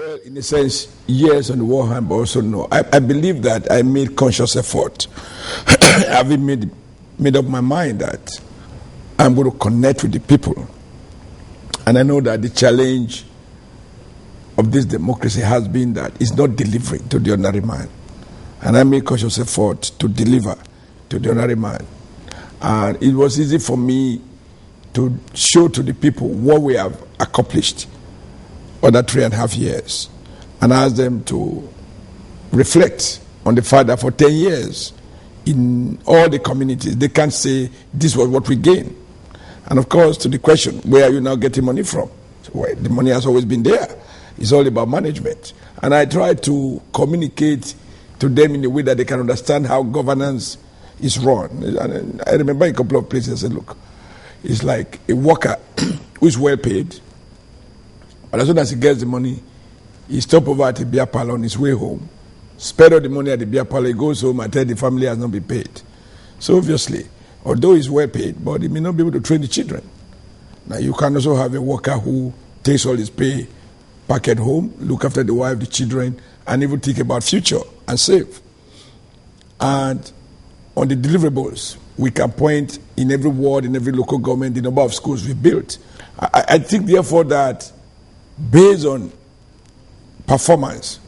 Well, in a sense, yes on the one hand, but also no. I believe that I made conscious effort. Having made up my mind that I'm going to connect with the people. And I know that the challenge of this democracy has been that it's not delivering to the ordinary man. And I made conscious effort to deliver to the ordinary man. And it was easy for me to show to the people what we have accomplished over 3.5 years, and ask them to reflect on the fact that for 10 years in all the communities they can't say this was what we gained. And of course, to the question, where are you now getting money from? So, well, the money has always been there. It's all about management. And I try to communicate to them in a way that they can understand how governance is run. And I remember a couple of places I said, look, it's like a worker who is well paid, but as soon as he gets the money, he stops over at the beer parlor on his way home, spend all the money at the beer parlor, he goes home and tells the family has not been paid. So obviously, although he's well paid, but he may not be able to train the children. Now you can also have a worker who takes all his pay, pack at home, look after the wife, the children, and even think about future and save. And on the deliverables, we can point in every ward, in every local government, the number of schools we built. I think therefore that based on performance,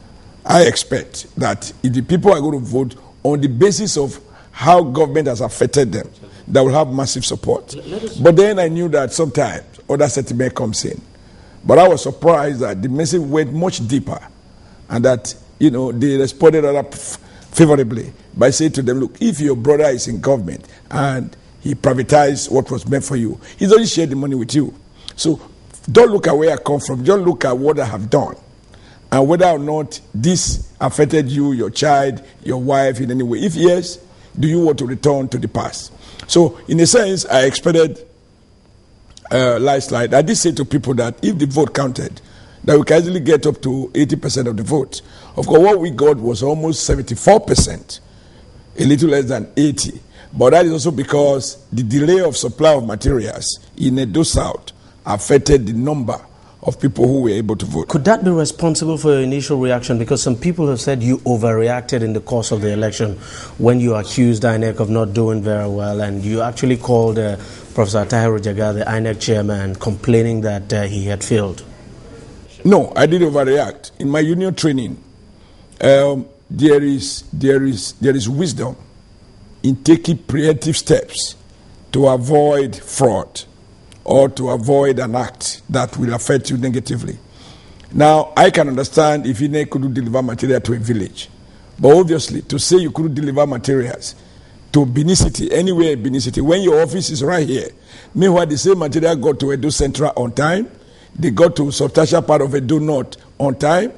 I expect that if the people are going to vote on the basis of how government has affected them, they will have massive support. But then I knew that sometimes other sentiment comes in. But I was surprised that the message went much deeper and that, they responded rather favorably by saying to them, look, if your brother is in government and he privatized what was meant for you, he's only shared the money with you. So don't look at where I come from, just look at what I have done and whether or not this affected you, your child, your wife in any way. If yes, do you want to return to the past? So in a sense, I expected last slide. I did say to people that if the vote counted, that we can easily get up to 80% of the vote. Of course, what we got was almost 74%, a little less than 80. But that is also because the delay of supply of materials in Edo South affected the number of people who were able to vote. Could that be responsible for your initial reaction? Because some people have said you overreacted in the course of the election when you accused INEC of not doing very well, and you actually called Professor Tahiru Jega, the INEC chairman, complaining that he had failed. No, I didn't overreact. In my union training, there is wisdom in taking preemptive steps to avoid fraud or to avoid an act that will affect you negatively. Now, I can understand if you couldn't deliver material to a village, but obviously, to say you couldn't deliver materials to Benin City, anywhere in Benin City, when your office is right here, meanwhile, the same material got to Edo Central on time, they got to substantial part of Edo North on time,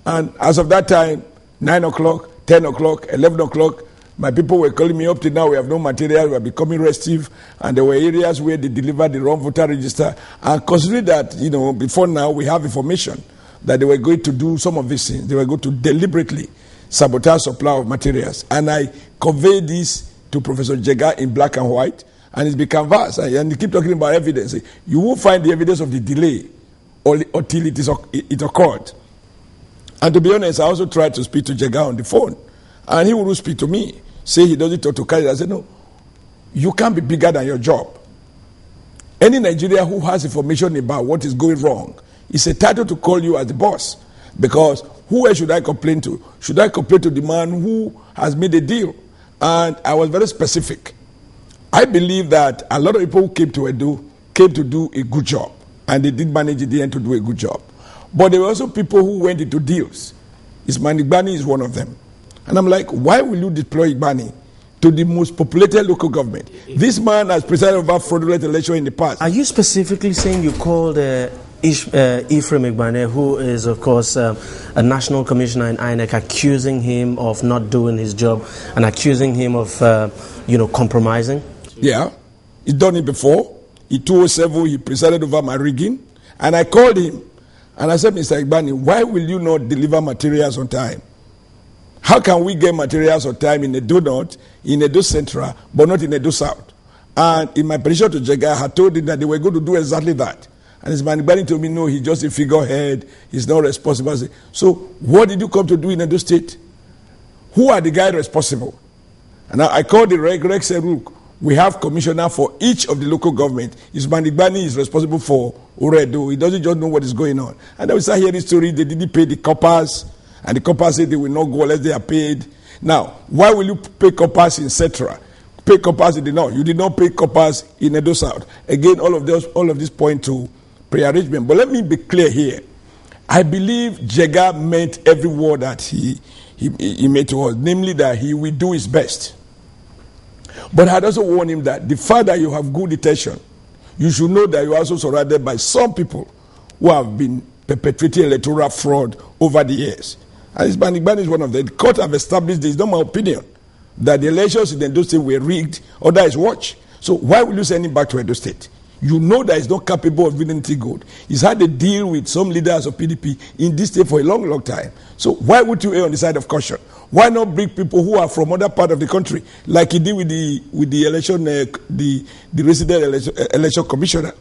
and as of that time, 9 o'clock, 10 o'clock, 11 o'clock, my people were calling me up to now, we have no material, we are becoming restive, and there were areas where they delivered the wrong voter register. And considering that, before now we have information that they were going to do some of these things, they were going to deliberately sabotage supply of materials. And I conveyed this to Professor Jega in black and white, and it's become vast. And they keep talking about evidence. You won't find the evidence of the delay until it occurred. And to be honest, I also tried to speak to Jega on the phone, and he wouldn't speak to me. Say he doesn't talk to Khalid. I said, no, you can't be bigger than your job. Any Nigerian who has information about what is going wrong is entitled to call you as the boss. Because who else should I complain to? Should I complain to the man who has made a deal? And I was very specific. I believe that a lot of people who came to Edo came to do a good job. And they did manage at the end to do a good job. But there were also people who went into deals. Ismail Igbani is one of them. And I'm like, why will you deploy Igbani to the most populated local government? This man has presided over fraudulent election in the past. Are you specifically saying you called Ephraim Igbani, who is, of course, a national commissioner in INEC, accusing him of not doing his job and accusing him of, compromising? Yeah, he's done it before. In 2007, he presided over my rigging. And I called him and I said, Mr. Igbani, why will you not deliver materials on time? How can we get materials on time in Edo North, in Edo Central, but not in Edo South? And in my petition to Jega, I had told him that they were going to do exactly that. And his man told me, no, he's just a figurehead. He's not responsible. So what did you come to do in Edo State? Who are the guys responsible? And I called the Reg said, look, we have commissioner for each of the local government. Isman Igbani is responsible for Oredo. He doesn't just know what is going on. And then we start hearing the story. They didn't pay the coppers. And the coppers said they will not go unless they are paid. Now, why will you pay coppers in Setra? Pay coppers in the north. You did not pay coppers in Edo South. Again, all of this point to pre-arrangement. But let me be clear here. I believe Jega meant every word that he made to us, namely that he will do his best. But I'd also warn him that the fact that you have good intention, you should know that you are also surrounded by some people who have been perpetrating electoral fraud over the years. And Isman Igbani is one of them. The court have established this, not my opinion, that the elections in Edo State were rigged under his watch. So why will you send him back to Edo State? You know that he's not capable of doing anything good. He's had a deal with some leaders of PDP in this state for a long, long time. So why would you err on the side of caution? Why not bring people who are from other part of the country, like he did with the election, the resident election commissioner,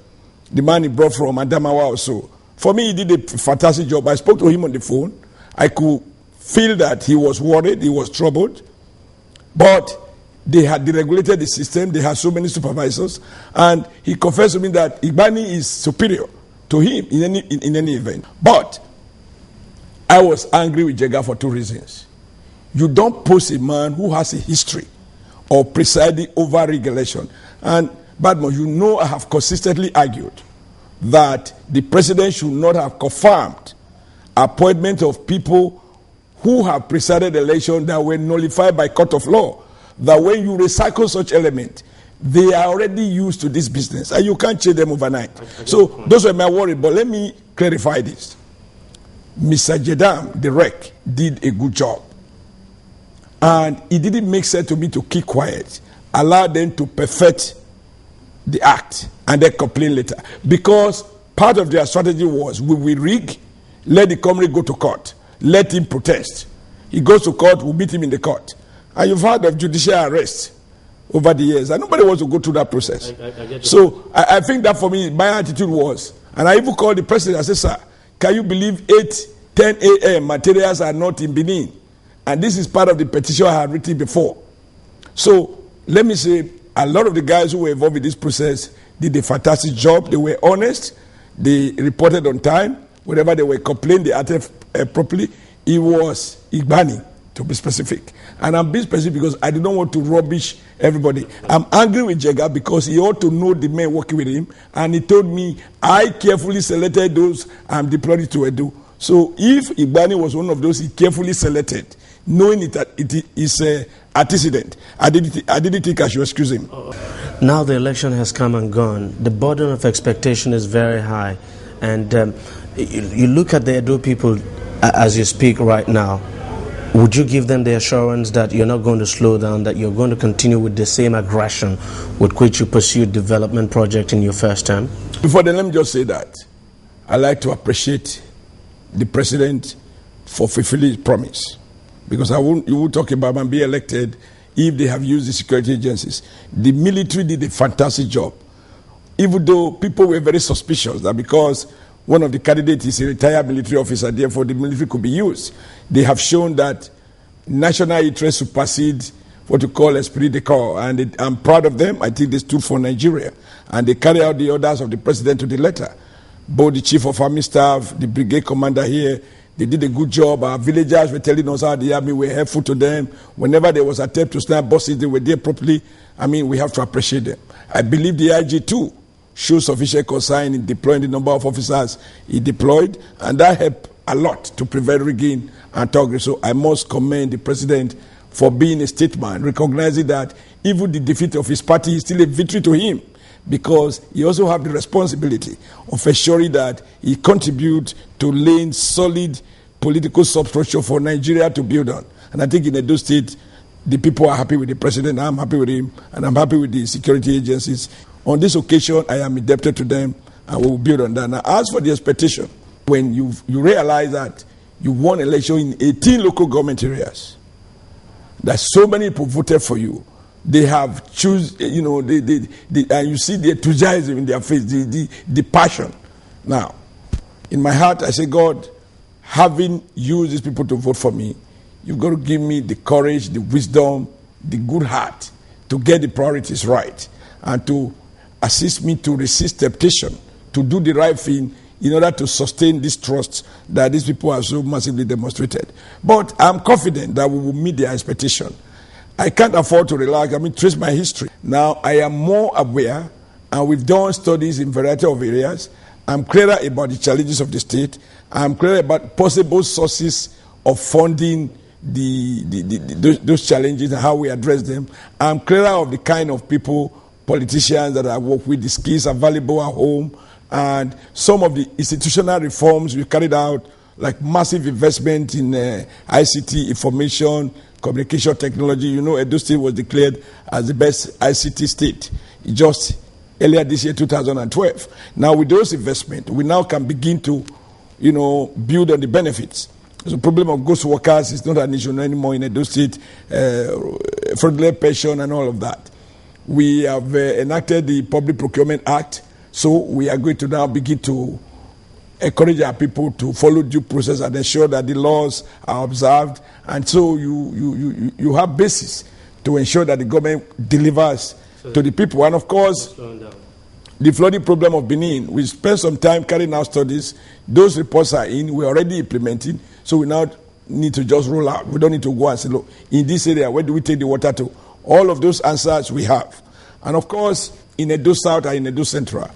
the man he brought from Adamawa also. For me, he did a fantastic job. I spoke to him on the phone. I could feel that he was worried, he was troubled, but they had deregulated the system. They had so many supervisors, and he confessed to me that Igbani is superior to him in any event. But I was angry with Jega for two reasons. You don't post a man who has a history of presiding over regulation. And Badmo, you know I have consistently argued that the president should not have confirmed appointment of people who have presided election that were nullified by court of law. That when you recycle such element, they are already used to this business, and you can't change them overnight. So those were my worries. But let me clarify this. Mr. Jedam, the rec, did a good job. And it didn't make sense to me to keep quiet, allow them to perfect the act, and then complain later. Because part of their strategy was, we will rig, let the comrade go to court, let him protest. He goes to court, we'll meet him in the court. And you've heard of judicial arrest over the years, and nobody wants to go through that process. So I think that for me, my attitude was, and I even called the president, I said, sir, can you believe 10 a.m. materials are not in Benin? And this is part of the petition I had written before. So let me say, a lot of the guys who were involved in this process did a fantastic job. They were honest. They reported on time. Whenever they were complaining, they acted properly. It was Igbani, to be specific. And I'm being specific because I do not want to rubbish everybody. I'm angry with Jega because he ought to know the men working with him. And he told me, I carefully selected those I'm deployed to Edo. So if Igbani was one of those he carefully selected, knowing it is an antecedent, I didn't think I should excuse him. Now the election has come and gone. The burden of expectation is very high. And you look at the Edo people as you speak right now. Would you give them the assurance that you're not going to slow down, that you're going to continue with the same aggression with which you pursued development project in your first term? Before then, let me just say that I like to appreciate the president for fulfilling his promise. Because you will talk about and be elected if they have used the security agencies. The military did a fantastic job. Even though people were very suspicious that because one of the candidates is a retired military officer, therefore the military could be used. They have shown that national interest supersedes what you call esprit de corps. And I'm proud of them. I think they stood for Nigeria. And they carry out the orders of the president to the letter. Both the chief of army staff, the brigade commander here, they did a good job. Our villagers were telling us how the army were helpful to them. Whenever there was an attempt to snap bosses, they were there properly. I mean, we have to appreciate them. I believe the IG too shows sufficient concern in deploying the number of officers he deployed, and that helped a lot to prevent rigging and thuggery. So I must commend the president for being a statesman, recognizing that even the defeat of his party is still a victory to him, because he also has the responsibility of ensuring that he contributes to laying solid political substructure for Nigeria to build on. And I think in Edo State, the people are happy with the president, I'm happy with him, and I'm happy with the security agencies. On this occasion, I am indebted to them, and we will build on that. Now, as for the expectation, when you realize that you won election in 18 local government areas, that so many people voted for you, they have choose, and you see the enthusiasm in their face, the passion. Now, in my heart, I say, God, having used these people to vote for me, you've got to give me the courage, the wisdom, the good heart to get the priorities right and to assist me to resist temptation, to do the right thing in order to sustain this trust that these people have so massively demonstrated. But I'm confident that we will meet their expectation. I can't afford to relax. Trace my history. Now, I am more aware, and we've done studies in a variety of areas. I'm clearer about the challenges of the state. I'm clearer about possible sources of funding those challenges and how we address them. I'm clearer of the kind of people, politicians that I work with, the skills available at home, and some of the institutional reforms we carried out, like massive investment in ICT, information, communication technology. You know, Edo State was declared as the best ICT state just earlier this year, 2012. Now, with those investments, we now can begin to, build on the benefits. So the problem of ghost workers is not an issue anymore in Edo State, fraudulent pension and all of that. We have enacted the Public Procurement Act, so we are going to now begin to encourage our people to follow due process and ensure that the laws are observed. And so you have basis to ensure that the government delivers to the people. And of course, the flooding problem of Benin, we spent some time carrying out studies. Those reports are in, we're already implementing. So we now need to just roll out. We don't need to go and say, look, in this area, where do we take the water to? All of those answers we have. And of course, in Edo South and in Edo Central,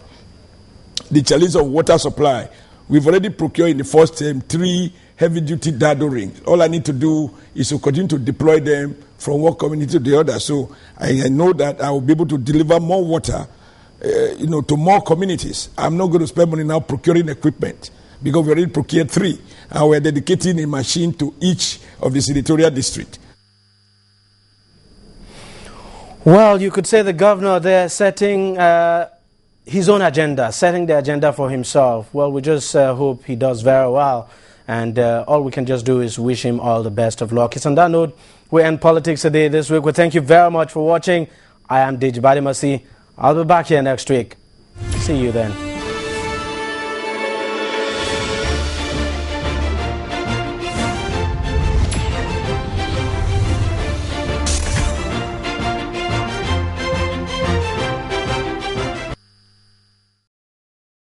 the challenge of water supply, we've already procured in the first term 3 heavy-duty dado rings. All I need to do is to continue to deploy them from one community to the other. So I know that I will be able to deliver more water, to more communities. I'm not going to spend money now procuring equipment because we already procured 3, and we're dedicating a machine to each of the senatorial districts. Well, you could say the governor there setting his own agenda, setting the agenda for himself. Well, we just hope he does very well. And all we can just do is wish him all the best of luck. It's on that note, we end Politics Today this week. We thank you very much for watching. I am Deji Badimasi. I'll be back here next week. See you then.